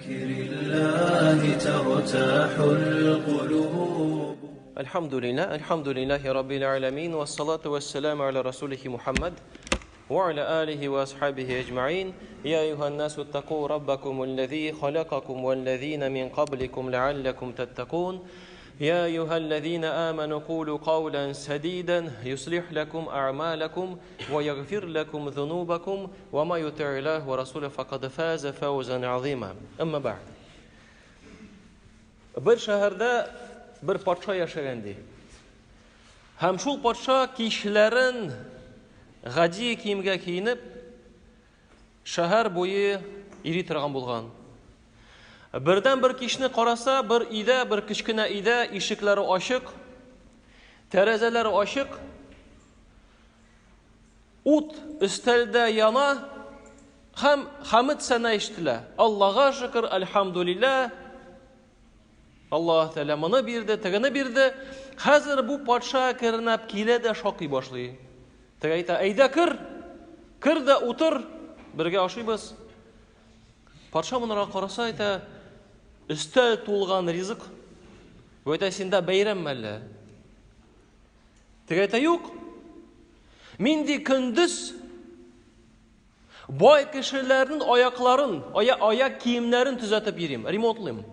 بذكر الله ترتاح القلوب. الحمد لله رب العالمين والصلاة والسلام على رسوله محمد وعلى آله وأصحابه أجمعين. يا أيها الناس اتقوا ربكم الذي خلقكم والذين من قبلكم لعلكم تتقون. يا أيها الذين آمنوا قولوا قولا سديدا يصلح لكم أعمالكم ويغفر لكم ذنوبكم وما يطع الله ورسوله فقد فاز فوزا عظيما. أما بعد. Bir şehirde bir patşa yaşayandı. Hem şul patşa kişilerin gadi kiyimge kiyinip şehir boyu iri tirgan bulgan. Birden bir kişini qarasa, bir ide, bir kichkina ide, ishiklari ochiq, terazalari ochiq, o't istalda yana, ham hamd sana eshitila. Allohga shukr, alhamdulillah. Alloh taolo mana berdi, tigini berdi. Hozir bu podsho kirinib keladi, shoqiy boshlaydi. Tig ayta, "Ayda kirda o'tir, birga oshaymiz." Podsho bunga qarasa ayta, "Üstel to'lgan rizq. Bu ayta, senda bayram malla." Tig ayta, "Yo'q. Mendi kunduz boy kishilarning oyoq kiyimlarini tuzatib berayim, remontlayman.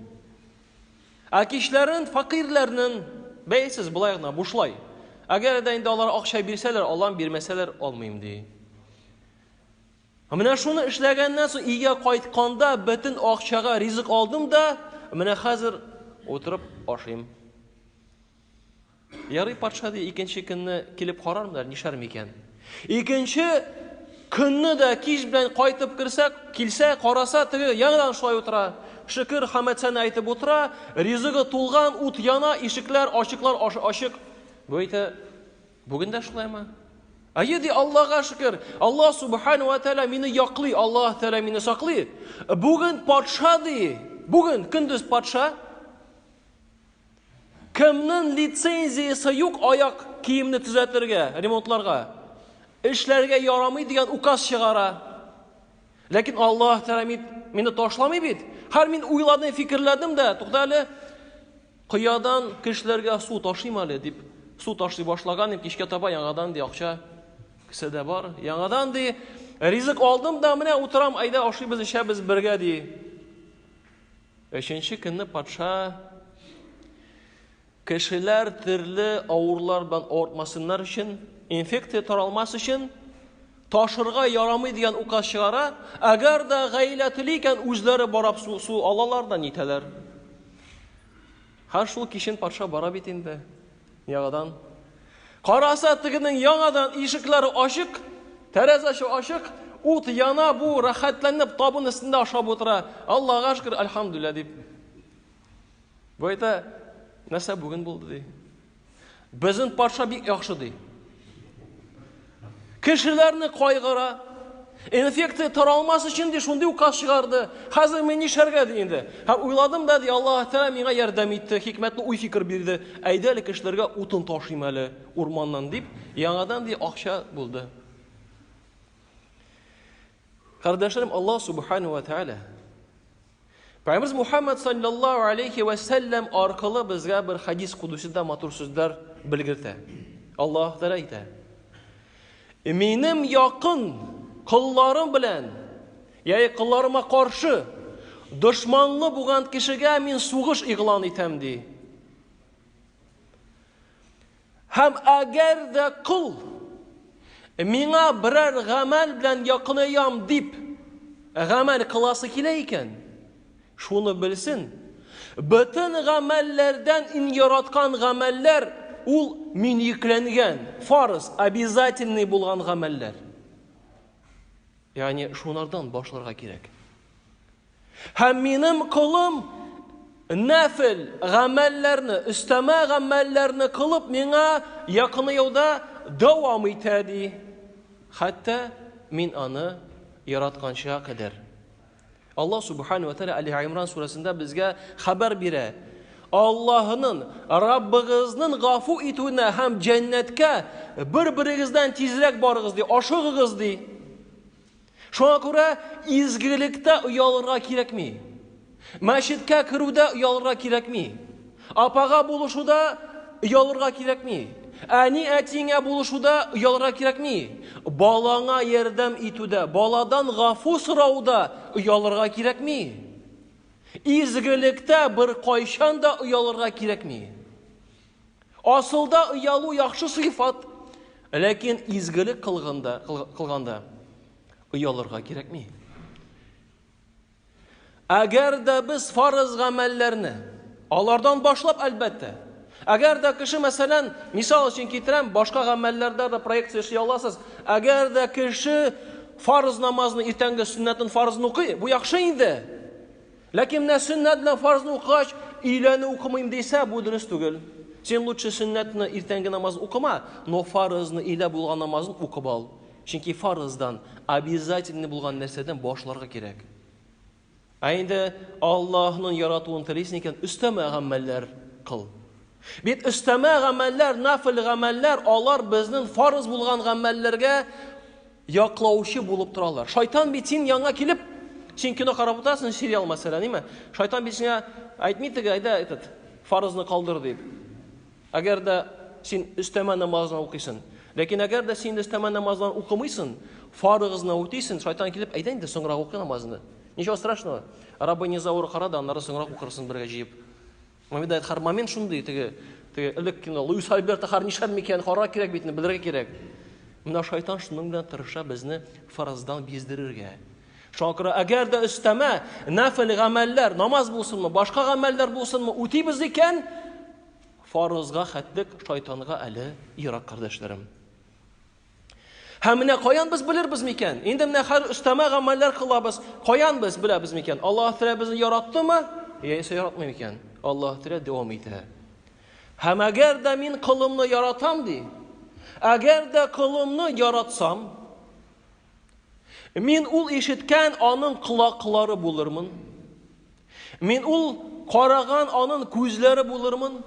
Akishlarin faqirlarning beysiz bulayg'ina bushlay. Agarda endi ular oqshay bersalar, Alloh bermasalar olmayman dey. Mana shuni ishlagandan so'ng uyga qaytganda butun oqchaga rizq oldim-da, mana hozir o'tirib oshayim. Yari podshoda ikkinchi kunni kelib qararmlar, nisharm ekan. Ikkinchi kunni da kish bilan qaytib kelsa, qarasa, tigi yangidan shoy o'tira. Shukr, hamd sana aytib o'tira, rizqi to'lgan, o't yana, eshiklar ochiq. Bu ayta, bugunda shulaymi? Ayedi Allohga shukr. Alloh subhanahu va taolo meni yoqli, Alloh taolo meni saqli. Bugun podshodi, bugun kunduz podsho kimning litsenziyasi yo'q oyoq kiyimni tuzatirga, remontlarga, ishlarga yaramaydigan ukaz chiqara. Lekin Alloh taolo meni tashlamaydi. Har men o'yladim, fikrladim-da, to'xtali qiyodan kishilarga suv tashiymali deb suv tashiy boshlagan, kishga topa yangadan deyoqcha kisada bor. Yangadan de rizq oldim-da, mana o'tiram, ayda oshaymiz, ishamiz birga de. 5-chi kunni podsho kishilar turli og'irlar bilan ortmasinlar uchun, infeksiya taralmas uchun toshirga yaramaydigan ukaz chiqara, agarda g'aylatlikan o'zlari borib suv olalardan yetalar. Har shu kishin podsho borib endi. Yangadan qarasa tigining yangadan eshiklari ochiq, tarazasi ochiq, o't yana bu rahatlanib tobun ustida oshab o'tira. Allohga shukr, alhamdulillah deb. Bu ayta, "Nasa bugun bo'ldi" dey. Bizning podsho bek yaxshi dey. Kishilarni qo'yg'ira, infeksiya taralmas uchun de shunday ukaz chiqardi. Hozir men nisharga endi. Ha o'yladim-da, dey, Alloh taolo menga yordam etdi, hikmatli uy fikr berdi. Aydali kishilarga o'tin tashiymali o'rmondan deb, yangadan de oqsha bo'ldi. Qardoshlarim, Alloh subhanahu va taolo Payg'ambar Muhammad sallallohu alayhi va sallam orqali bizga bir hadis qudusida matur so'zlar bildirdi. Alloh taolo aytadi: "Menim yaqin qillarim bilan, ya'ni qillarimga qarshi dushmanli bo'lgan kishiga men sug'ish e'lon etam" dey. Ham agarda qil menga biror g'amal bilan yaqinayam deb g'amal qilasi kelar ekan, shuni bilsin. Butun g'amallardan yaratgan g'amallar ul men yuklangan, farz, обязательный bo'lgan g'amallar. Ya'ni shunlardan boshlarga kerak. Ham menim qilim nafil g'amallarni, istama g'amallarni qilib menga yaqinayovda davom etadi. Hatta men uni yaratgancha qadar. Alloh subhanahu va taolo Ali Imron surasida bizga xabar beradi. Allohning, Rabbingizning g'afu etuvini ham jannatga bir-biringizdan tezroq borig'iz dey, oshig'iz dey. Shuna ko'ra izgilikda uyalirga kerakmi? Мәчеткә керүдә оялырга кирәкми. Апага булышуда оялырга кирәкми. Әни әтиңә булышуда оялырга кирәкми. Балаңа ярдәм итүдә, баладан гафу сорауда оялырга кирәкми. Изгелектә бер кайчан да оялырга кирәкми. Асылда оялу яхшы сыйфат, ләкин изгелек кылганда оялырга кирәкми. Әгәр дә без фарыз гамәлләрне, алардан башлап әлбәттә. Әгәр дә кеше, мәсәлән, мисал өчен китерәм, башка гамәлләрдә дә проекция эшли аласыз. Әгәр дә кеше фарыз намазны, иртәнге сөннәтен фарызын укый, бу яхшы инде. Ләкин менә сөннәт белән фарызны укыгач, өйләне укымыйм дисә, бу дөрес түгел. Сен лучше сөннәтне, иртәнге намазны укыма, но фарызны, өйдә булган намазын укып ал. Чөнки фарыздан, обязательно булган нәрсәдән башларга кирәк. Инде Аллаһның яратуын телисен икән, өстәмә гамәлләр кыл. Бит өстәмә гамәлләр, нафил гамәлләр, алар безнең фарыз булган гамәлләргә яклаучы булып торалар. Шайтан бит син яңа килеп, син кино карап утасың, сериал мәсәлән, ниме? Шайтан бит сиңа әйтми теге, әйдә, фарызны калдыр дип. Әгәр дә син өстәмә намазны укыйсың, ләкин әгәр дә син өстәмә намазны укымыйсың, фарызны укыйсың, шайтан килеп, әйдә инде соңрак укы намазны. Ничего страшного. Раббани Заур карады, аннары соңрак укырсың бергә җыеп. Мөһимдә һәр момент шундый, теге элек кино Луис Альберто һәр нишәр микән карар кирәк битне белергә кирәк. Менә шайтан шуның белән тырыша безне фараздан биздерергә. Шакыра, әгәр дә өстәмә нафил гамәлләр, намаз булсынмы, башка гамәлләр булсынмы, үтибез икән, фарызга хәтлек шайтанга әле ерак, кардәшләрем. Һәм менә каян без белербез микән? Инде менә һәр өстәмә гамәлләр кылабыз. Каян без беләбез микән? Аллаһ Тәгалә безне яраттымы? Яисә яратмый микән? Аллаһ Тәгалә дәвам итә. Һәм әгәр дә мин кылымны яратам ди, әгәр дә кылымны яратсам, мин ул ишеткән аның колаклары булырмын. Мин ул караган аның күзләре булырмын.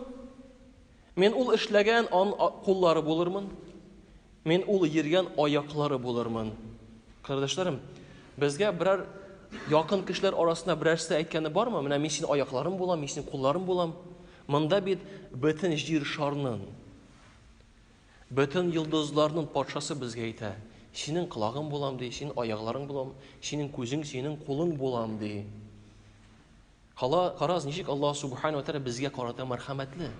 Мин ул эшләгән аның куллары булырмын. Мин ул йөргән аяклары булырмын. Кардәшләрем, безгә берәр якын кешеләр арасында берәрсе әйткәне бармы? Менә мин син аякларым булам, мин син кулларым булам. Монда бит бөтен җир шарның, бөтен йолдызларның патшасы безгә әйтә. Синең кылагың булам ди, синең аякларың булам, синең күзең, синең кулың булам ди. Караз ничек Аллаһ Субханаһу ва Тәгалә безгә карата мәрхәмәтле.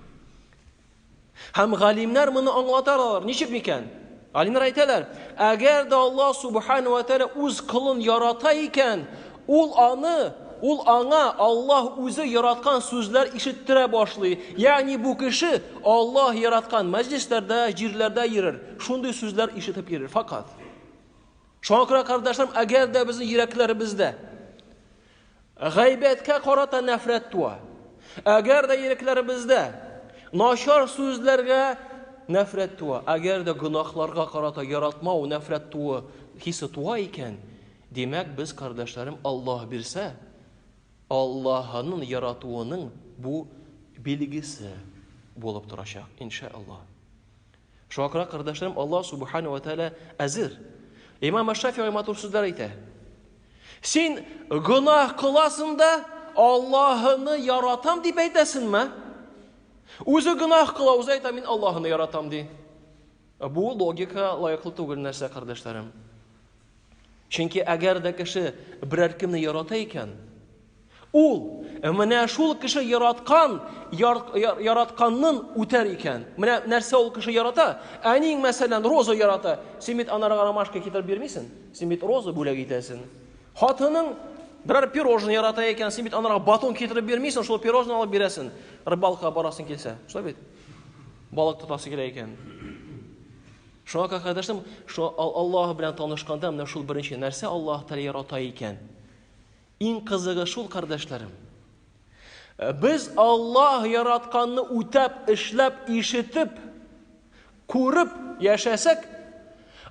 Һәм галимнәр моны аңлаталар. Ничек микән? Галимнәр әйтәләр, әгәр дә Аллаһ Субханаһу ва Тәгалә үз кылын ярата икән, ул аңа Аллаһ үзе яраткан сүзләр ишеттерә башлый. Ягъни бу кеше Аллаһ яраткан мәҗлесләрдә, җирләрдә йөрер. Шундый сүзләр ишетеп йөрер фақат. Шуңа күрә, кардәшләрем, әгәр дә безнең йөрәкләребездә гайбәткә карата нәфрәт туа, әгәр дә йөрәкләребездә начар сүзләргә нәфрәт туа, әгәр дә гынахларга карата яратмау, нәфрәт туа, хисе туа икән, демәк без, кардәшләрем, Аллаһ бирсә, Аллаһның яратуының бу билгесе булып торачак, иншааллаһ. Шуңа күрә, кардәшләрем, Аллаһ Субханаһу ва Тәгалә әзер. Имам Аш-Шафиғи матур сүзләр әйтә. Син гынах кыласың да Аллаһны яратам дип әйтәсеңме? Үзе гынах кыла, үзе әйтә, мин Аллаһны яратам ди. Бу логика лайыклы түгел нәрсә, кардәшләрем. Чөнки әгәр дә кеше берәр кемне ярата икән, ул менә шул кеше яратканның үтәр икән. Менә нәрсә ул кеше ярата? Әниң, мәсәлән, роза ярата. Син бит анарга ромашка китереп бирмисең. Син бит роза бүләк итәсең. Хатының берәр пирожны ярата икән, син бит анарга батон китереп бирмисең, шул пирожны алып бирәсең. Рыбалка барасың килсә. Шулай бит. Балык тотасы килә икән. Шуңа кардәшләрем, Аллаһ белән танышканда менә шул беренче нәрсә Аллаһ Тәгалә ярата икән. Иң кызыгы шул, кардәшләрем. Без Аллаһ яратканны үтәп, эшләп, ишетеп, күреп яшәсәк,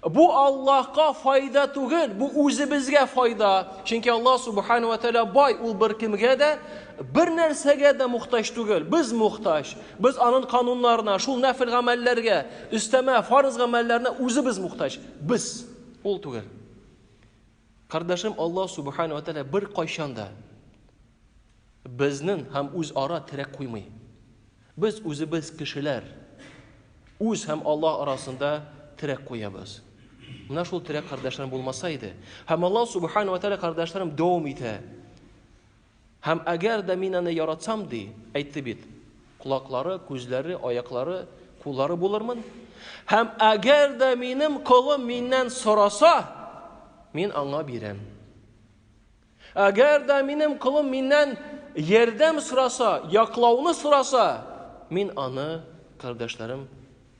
бу Аллаһка файда түгел, бу үзебезгә файда. Чөнки Аллаһ Субханаһу ва Тәгалә бай, ул бер кемгә дә, бер нәрсәгә дә мохтаҗ түгел. Без мохтаҗ. Без аның кануннарына, шул нәфил гамәлләргә, өстәмә фарыз гамәлләренә үзебез мохтаҗ. Без, ул түгел. Кардәшем, Аллаһ Субханаһу ва Тәгалә бер кайчанда Безнең һәм үзара терәк куймый. Без үзебез кешеләр, үз һәм Аллаһ арасында терәк куябыз. Менә шул терәк, кардәшләрем, булмаса иде, һәм Аллаһ субхана ва тәала, кардәшләрем, дәвам итә. Һәм әгәр дә мин аны яратсам ди, әйтте бит, кулаклары, күзләре, аяклары, куллары булырмын. Һәм әгәр дә минем кулым миннән сораса, мин аңа бирәм. Әгәр дә минем кулым миннән ярдәм сораса, яклауны сораса, мин аны, кардәшләрем,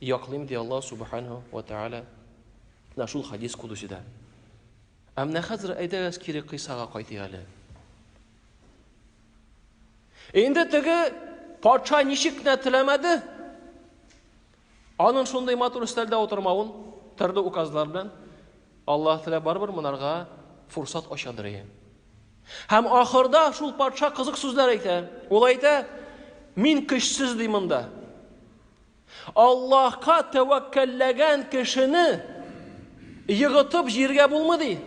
яклыйм ди Аллаһ субхана ва тәала. Шул хадис кудусида. Әмма хәзер әйдәгез кире кыйсага кайтыйк әле. Инде теге патша ничек кенә теләмәде? Аның шундай матур өстәлдә утырмавын, төрле указлар белән, Аллаһ Тәала барбыр монарга фурсат ачадыр. Һәм ахырда шул патша кызык сүзләр әйтә. Ул әйтә: "Мин көчсез ди монда. Аллаһка тәвәккәлләгән кешене йыгытып җиргә булмый ди.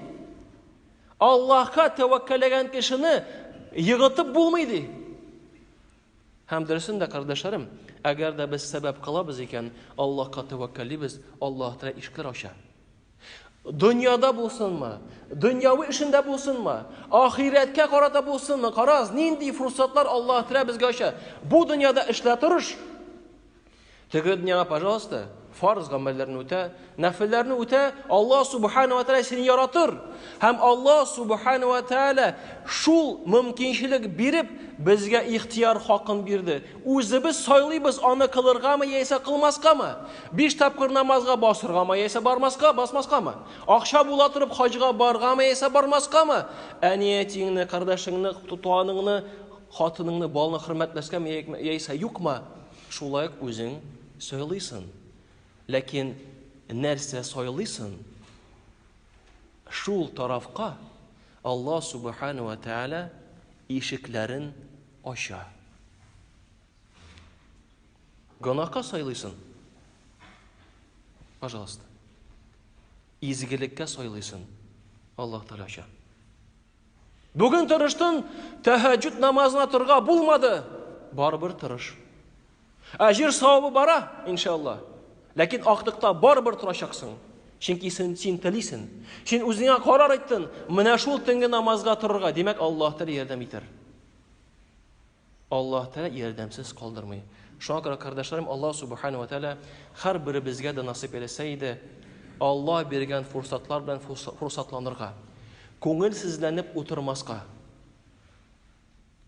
Аллаһка тәвәккәлләгән кешене йыгытып булмый ди." Һәм дөресен дә, кардәшләрем, әгәр дә без сәбәп кылабыз икән, Аллаһка тәвәккәллибез, Аллаһ Тәала ишекләр ача. Дөньяда булсынмы, дөньяви эшендә булсынмы, ахирәткә карата булсынмы, караз, нинди фурсатлар Аллаһ Тәала безгә ача. Бу дөньяда эшлә торыш. Теге дөньяга, пожалуйста, фарз гамәлләрне үтә, нәфилләрне үтә, Аллаһ субхана ва тәала сине яратыр. Һәм Аллаһ субхана ва тәала шул мөмкинчелек биреп, безгә ихтияр хакын бирде. Үзебез сайлыйбыз, аны кылыргамы яисә кылмаскамы? 5 тапкыр намазга басыргамы яисә басмаскамы? Акча була торып хаҗга баргамы яисә бармаскамы? Әниятеңне, кардәшеңне, туганыңны, хатыныңны, балны хөрмәтләскәме яисә юкмы? Шулай үзең сөйлисен. Ләкин нәрсә сөйлисен? Шул тарафка Аллаһ субхана ва тәала ишекләрен ача. Гынакка сөйлисен. Пожалуйста. Изгелеккә сөйлисен. Аллаһ Тәала ача. Бүген тырыштың, тәһәҗҗүд намазына торга булмады. Барыбер тырыш. Әҗир савабы бара, иншаллах. Ләкин актыкта барыбер торачаксың. Чөнки син телисен. Син үзеңә карар иттең, менә шул төнге намазга торырга. Димәк, Аллаһ Тәала ярдәм итер. Аллаһ Тәала ярдәмсез калдырмый. Шуңа күрә, кардәшләрем, Аллаһ субхана ва тәала һәр беребезгә дә насыйп итсә иде, Аллаһ биргән фурсатлар белән фурсатланырга. Күңелсезләнеп утырмаска.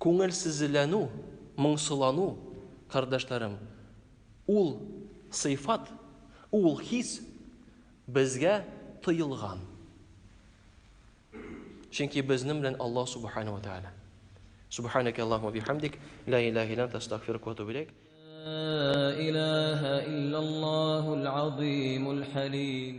Күңелсезләнү, моңсулану, кардәшләрем, ул сыйфат, ул хис безгә тыйылган. Чөнки безнең белән Аллаһ субхана ва тәала. Субханака Аллаһумма бихамдик, ла илаха илля анта, астагфирука ва атубу илейк. لا إله إلا الله العظيم الحليم